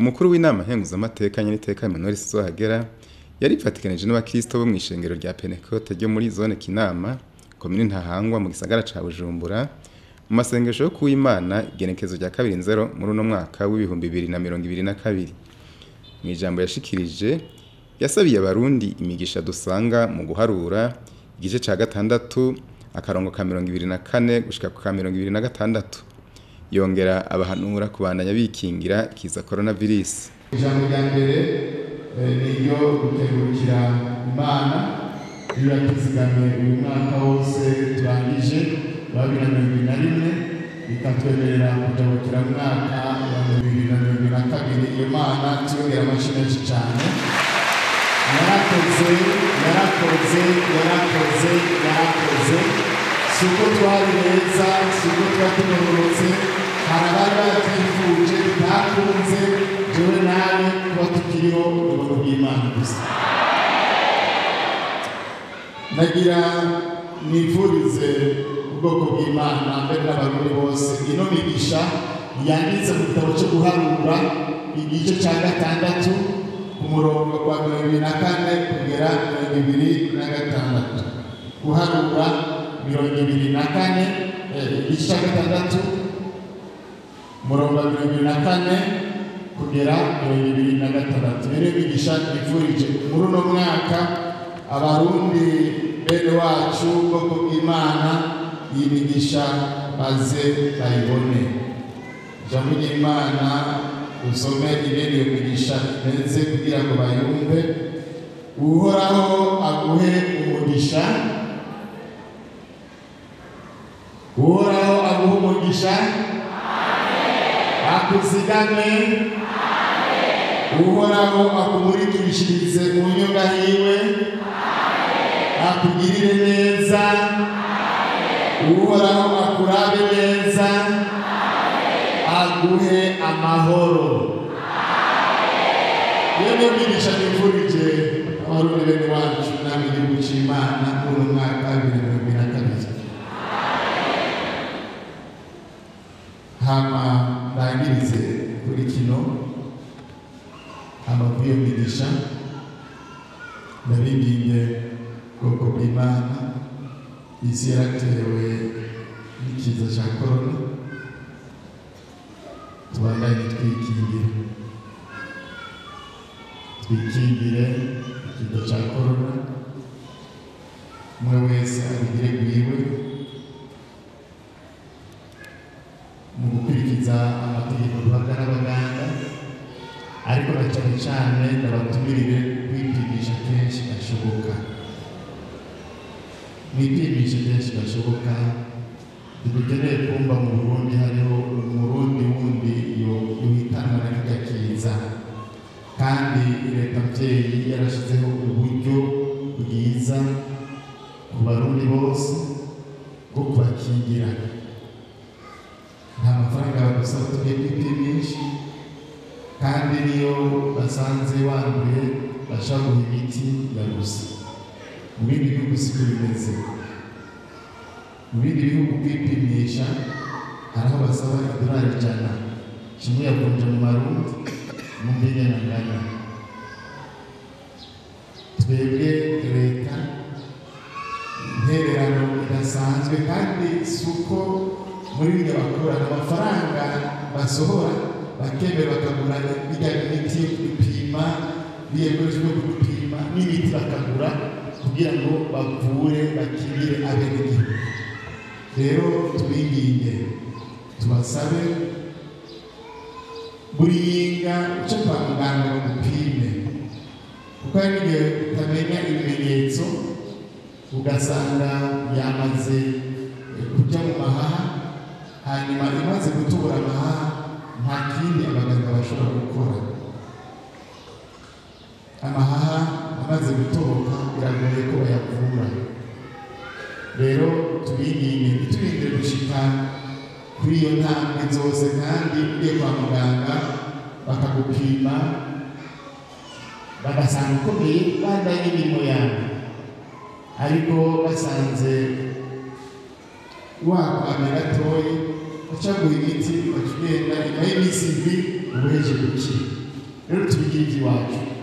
umukuru w'inama nkenguzamateka Nyeniteka Emmanuel Sizohagera yarifatikanije n'abakristo bo mw'ishengero rya Pentecote ryo muri zone Kinama komine Ntahangwa mu gisagara ca Bujumbura mu masengesho yo kuw'Imana igenekezo rya 2/0 muri uno mwaka w'ibihumbi 2022. Mw'ijambo yashikirije yasabiye abarundi imigisha dusanga mu guharura igice ca 6 akarongo ka 24 gushika ku ka 26. Yongera abahanura kubandanya bikingira kiza coronavirus. Ijambo rya mbere niyo gutegurira Imana yatuzigamiye uyu mwaka wose turangije wa 2021 ikatwemerera kujabukira mwaka wa 2022. Iyo Mana tuyongera amashimwe cyane. Yarakoze suko twari neza suko twatunurutse harabari batifuje bitakunze jewe nawe kuba tukiriho ubuntu bw'Imana gusa. Nagira nifurize ubwoko bw'Imana mbere n'abarundi bose ino migisha yanditse mu gitabo cyo guharura igice ca 6 ku murongo wa 24 kugera 26. Guharura 24 igice ca 6 murongo wa 24 kugera 26. Rero bigisha nifurije muri uno mwaka abarundi bene wacu ubwoko bw'Imana imigisha baze bayibone. Jambo ry'Imana usome ibene yo migisha meze kugira ngo bayumve. Uhoraho aguhe umugisha, Uhoraho aguhe umugisha, akuzigame, Uhoraho akumurikishirize mu nyunga hiwe, akugirire neza, Uhoraho akurabe neza, aguhe amahoro. Yego migisha nifurije abarundi bene wacu namwe igihugu c'Imana muri mwaka wa 2022. Hama ndangirize kuri kino amavuyo migisha ndabinginge ubwoko bw'Imana isi yaratewe n'ikiza ca corona tubandanye twikingire ikiza ca corona umwe wese abigire gwiwe mu gukurikiza amategeko duhabwa n'abaganga, ariko na cyane cyane ndabatumirire kwipimisha kenshi gashoboka. Mwipimishe kenshi gashoboka. Dukeneye kumva mu Burundi hariho umurundi wundi yohitanwa n'agakiza, kandi leta mvyeyi yarashizeho uburyo bwiza ku barundi bose bwo kubakingira. Nta mafaranga bagusaba tugiye kwipimisha, kandi niyo basanze wanduye bashaguha imiti ya gusa. Mu bindi bihugu siko bimeze. Mu bindi bihugu kwipimisha hariho basaba $100 kimwe yakonja mu marundi mu mbenya na ngana. Twebwe leta intererano idasanzwe, kandi suko muri byo bakora amafaranga basohora bakemera bakagura bijya imiti yo gupima biyemeje gupima n'imiti bakagura kugira ngo bavure bakirire abenegihugu. Rero tubinginge tubasabe buriga uca kwa muganga bagupime, kuko hari igihe utamenya ibimenyetso ugasanga yamaze kujya mu mahaha, hanyuma imaze gutubura amahaha nta kindi abaganga bashobora gukora. Amahaha amaze gutoboka biragoye ko bayavura. Rero tubinginge gushika kuri iyo ntambwe zose, kandi ugiye kwa muganga bakagupima bagasanga ukomeye bandanye imirimo yawe, ariko basanze wakwame gatoyi ucaguha imiti bakigenda nyuma y'iminsi 2 uheje gukira. rero tubigire iby'iwacu